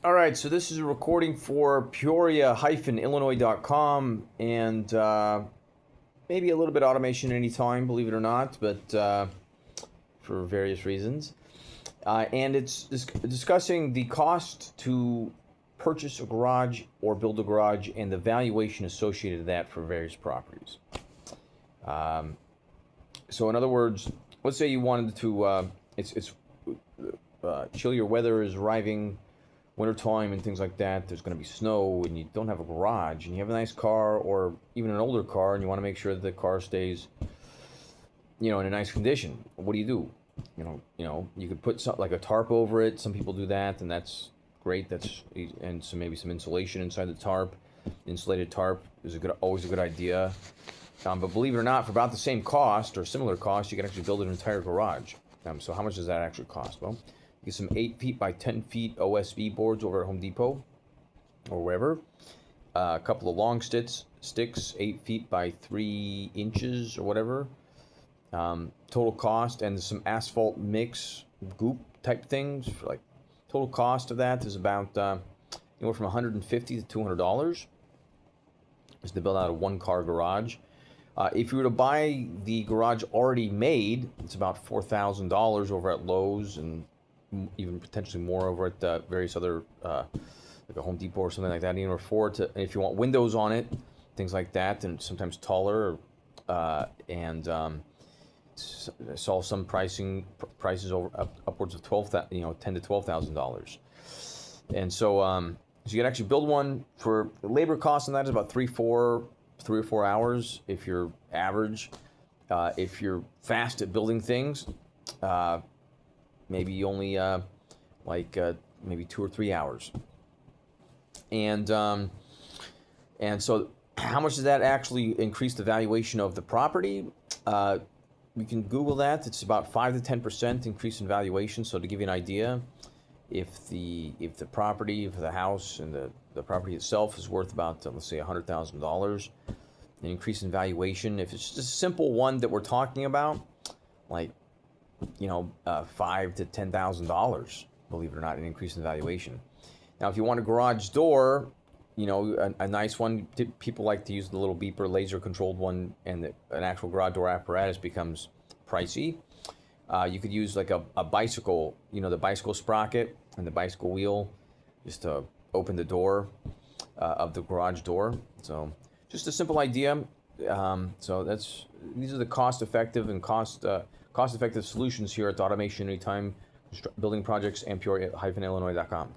All right, so this is a recording for Peoria-Illinois.com and maybe a little bit of automation anytime, believe it or not, but for various reasons. And it's discussing the cost to purchase a garage or build a garage and the valuation associated with that for various properties. So in other words, let's say you wanted to, chillier weather is arriving, wintertime and things like that. There's going to be snow and you don't have a garage and you have a nice car or even an older car and you want to make sure that the car stays, in a nice condition. What do? You could put something like a tarp over it. Some people do that, and that's great. And so maybe some insulation inside the tarp. Insulated tarp is always a good idea. But believe it or not, for about the same cost or similar cost, you can actually build an entire garage. So how much does that actually cost? Well, you get some 8 feet by 10 feet OSB boards over at Home Depot or wherever. A couple of long sticks, 8 feet by 3 inches or whatever. Total cost, and some asphalt mix goop type things. Like total cost of that is about anywhere from $150 to $200. Is to build out a 1-car garage. If you were to buy the garage already made, it's about $4,000 over at Lowe's, and even potentially more over at various other, like a Home Depot or something like that. Anywhere if you want windows on it, things like that, and sometimes taller. And saw some prices upwards of $10,000 to $12,000. And so you can actually build one. For the labor cost on that is about 3 or 4 hours if you're average. If you're fast at building things, maybe only maybe 2 or 3 hours. And so how much does that actually increase the valuation of the property? You can Google that. It's about 5 to 10% increase in valuation. So to give you an idea, if the house and the property itself is worth about, let's say, $100,000, an increase in valuation, if it's just a simple one that we're talking about, like $5,000 to $10,000, believe it or not, an increase in valuation. Now, if you want a garage door, a nice one, people like to use the little beeper, laser controlled one, and an actual garage door apparatus becomes pricey. You could use like a bicycle, the bicycle sprocket and the bicycle wheel, just to open the door of the garage door. So just a simple idea. So these are the cost-effective solutions here at the Automation Anytime Building Projects and Peoria-Illinois.com.